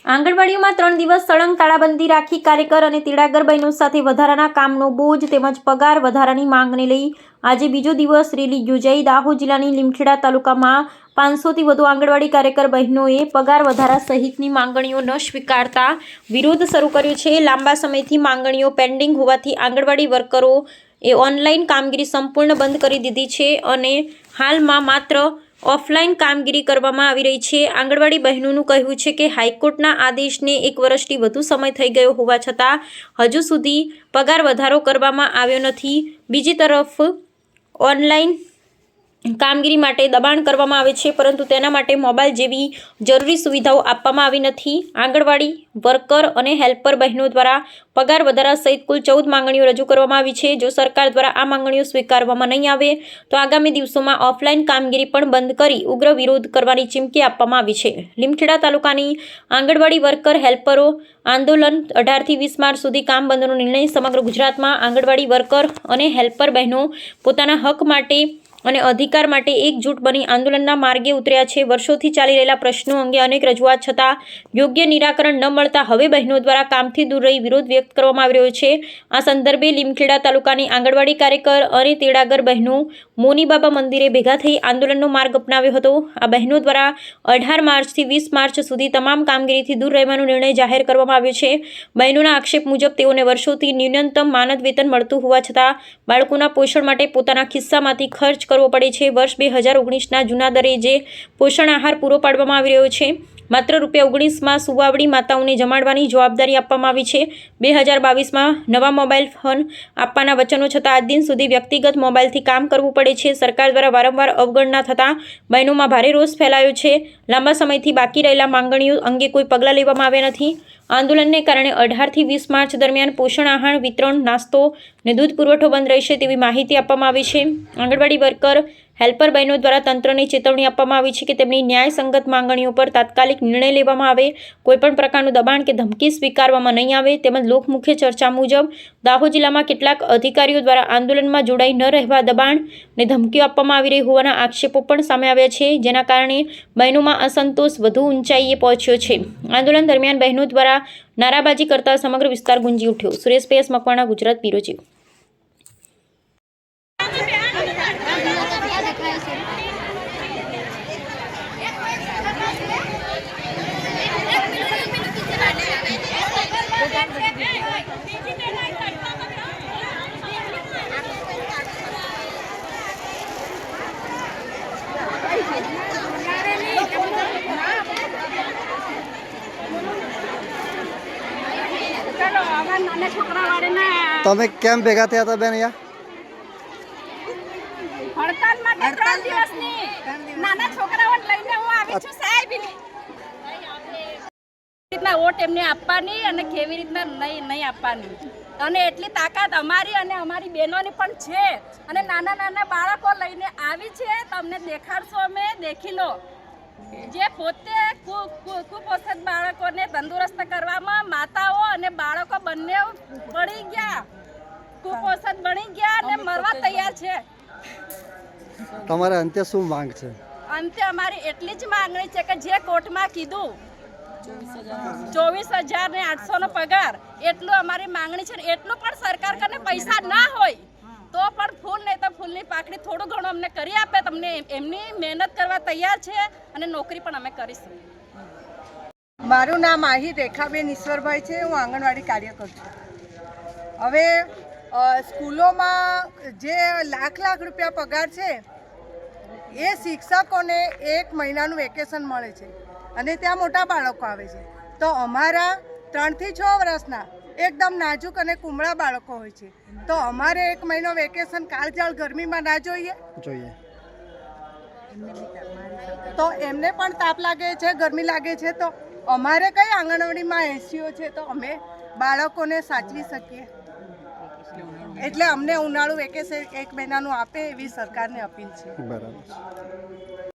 આંગણવાડીઓમાં 3 દિવસ સળંગ તાળાબંધી રાખી કાર્યકર અને તેડાગર બહેનો સાથે વધારાના કામનો બોજ તેમજ પગાર વધારાની માંગને લઈ આજે બીજો દિવસ રેલી યોજાઈ। દાહોદ જિલ્લાની લીમખેડા તાલુકામાં 500થી વધુ આંગણવાડી કાર્યકર બહેનોએ પગાર વધારા સહિતની માંગણીઓ ન સ્વીકારતા વિરોધ શરૂ કર્યો છે। લાંબા સમયથી માંગણીઓ પેન્ડિંગ હોવાથી આંગણવાડી વર્કરોએ ઓનલાઈન કામગીરી સંપૂર્ણ બંધ કરી દીધી છે અને હાલમાં માત્ર ઓફલાઈન કામગીરી કરવામાં આવી રહી છે। આંગણવાડી બહેનોનું કહેવું છે કે હાઈકોર્ટના આદેશને 1 વર્ષથી વધુ સમય થઈ ગયો હોવા છતાં હજુ સુધી પગાર વધારો કરવામાં આવ્યો નથી। બીજી તરફ ઓનલાઈન કામગીરી માટે દબાણ કરવામાં આવે છે પરંતુ તેના માટે મોબાઈલ જેવી જરૂરી સુવિધાઓ આપવામાં આવી નથી। આંગણવાડી વર્કર અને હેલ્પર બહેનો દ્વારા પગાર વધારા સહિત કુલ 14 માંગણીઓ રજૂ કરવામાં આવી છે। જો સરકાર દ્વારા આ માંગણીઓ સ્વીકારવામાં નહીં આવે તો આગામી દિવસોમાં ઓફલાઈન કામગીરી પણ બંધ કરી ઉગ્ર વિરોધ કરવાની ચીમકી આપવામાં આવી છે। લીમખેડા તાલુકાની આંગણવાડી વર્કર હેલ્પરો આંદોલન 18થી 20 માર્ચ સુધી કામ બંધનો નિર્ણય। સમગ્ર ગુજરાતમાં આંગણવાડી વર્કર અને હેલ્પર બહેનો પોતાના હક માટે અને અધિકાર માટે એકજૂટ બની આંદોલનના માર્ગે ઉતર્યા છે। વર્ષોથી ચાલી રહેલા પ્રશ્નો અંગે અનેક રજૂઆત છતાં યોગ્ય નિરાકરણ ન મળતા હવે બહેનો દ્વારા કામથી દૂર રહી વિરોધ વ્યક્ત કરવામાં આવી રહ્યો છે। આ સંદર્ભે લીમખેડા તાલુકાની આંગણવાડી કાર્યકર અને તેડાગર બહેનો મોનીબાબા મંદિરે ભેગા થઈ આંદોલનનો માર્ગ અપનાવ્યો હતો। આ બહેનો દ્વારા 18 માર્ચથી 20 માર્ચ સુધી તમામ કામગીરીથી દૂર રહેવાનો નિર્ણય જાહેર કરવામાં આવ્યો છે। બહેનોના આક્ષેપ મુજબ તેઓને વર્ષોથી ન્યૂનતમ માનદ વેતન મળતું હોવા છતાં બાળકોના પોષણ માટે પોતાના ખિસ્સામાંથી ખર્ચ કરવો પડે છે। વર્ષ 2019ના જૂના દરે જે પોષણ આહાર પૂરો પાડવામાં આવી રહ્યો છે માત્ર ₹19માં સુવાવડી માતાઓને જમાડવાની જવાબદારી આપવામાં આવી છે। 2022માં નવા મોબાઈલ ફોન આપવાના વચનો છતાં આજ દિન સુધી વ્યક્તિગત મોબાઈલથી કામ કરવું પડે છે। સરકાર દ્વારા વારંવાર અવગણના થતાં બહેનોમાં ભારે રોષ ફેલાયો છે। લાંબા સમયથી બાકી રહેલા માંગણીઓ અંગે કોઈ પગલાં લેવામાં આવ્યા નથી। આંદોલનને કારણે 18થી 20 માર્ચ દરમિયાન પોષણ આહાર વિતરણ, નાસ્તો અને દૂધ પુરવઠો બંધ રહેશે તેવી માહિતી આપવામાં આવી છે। આંગણવાડી વર્કર હેલ્પર બહેનો દ્વારા તંત્રને ચેતવણી આપવામાં આવી છે કે તેમની ન્યાયસંગત માંગણીઓ પર તાત્કાલિક નિર્ણય લેવામાં આવે, કોઈપણ પ્રકારનું દબાણ કે ધમકી સ્વીકારવામાં નહીં આવે। તેમજ લોકમુખ્ય ચર્ચા મુજબ દાહોદ જિલ્લામાં કેટલાક અધિકારીઓ દ્વારા આંદોલનમાં જોડાઈ ન રહેવા દબાણ અને ધમકીઓ આપવામાં આવી રહી હોવાના આક્ષેપો પણ સામે આવ્યા છે જેના કારણે બહેનોમાં અસંતોષ વધુ ઊંચાઈએ પહોંચ્યો છે। આંદોલન દરમિયાન બહેનો દ્વારા નારાબાજી કરતા સમગ્ર વિસ્તાર ગુંજી ઉઠ્યો। Suresh PS Makwana, Gujarat bureau chief. તમે કેમ ભેગા થયા હતા બેન? હડતાલ માટે 3 દિવસની નાના છોકરાઓને લઈને હું આવી છું સાહેબ। રીતના વોટ એમને આપવાની અને કેવી રીતના નહીં આપવાની અને એટલી તાકાત અમારી અને અમારી બહેનોની પણ છે અને નાના નાના બાળકો લઈને આવી છે। તમને દેખાડશો, અમે દેખી લો। જે પોતે કુપોષિત બાળકોને તંદુરસ્ત કરવામાં માતાઓ અને બાળકો બંને બળી ગયા, કુપોષિત બની ગયા અને મરવા તૈયાર છે। તમારે અંતે શું માંગ છે? અંતે અમારી એટલી જ માંગણી છે કે જે કોર્ટમાં કીધું 24,800 નો પગાર, એટલું અમારી માંગણી છે। એટલું પણ સરકાર કને પૈસા ના હોય તો પણ ફૂલ નહીં તો ફૂલની પાકડી થોડું ઘણું અમને કરી આપે। તમને એમની મહેનત કરવા તૈયાર છે અને નોકરી પણ અમે કરીશું। મારું નામ આહિર રેખાબેન ઈશ્વરભાઈ છે। હું આંગણવાડી કાર્યકર છું। હવે સ્કૂલોમાં જે લાખ રૂપિયા પગાર છે એ શિક્ષકોને 1 મહિનાનું વેકેશન મળે છે અને ત્યાં મોટા બાળકો આવે છે તો અમારા 3 થી 6 વર્ષના એકદમ નાજુક અને કુમળા બાળકો હોય છે તો અમારે 1 મહિનો વેકેશન કાળઝાળ ગરમીમાં ના જોઈએ? તો એમને પણ તાપ લાગે છે, ગરમી લાગે છે તો અમારે કઈ આંગણવાડીમાં એસીઓ છે તો અમે બાળકોને સાચવી શકીએ? એટલે અમને ઉનાળુ વેકેશન 1 મહિનાનું આપે એવી સરકારને અપીલ છે। બરાબર।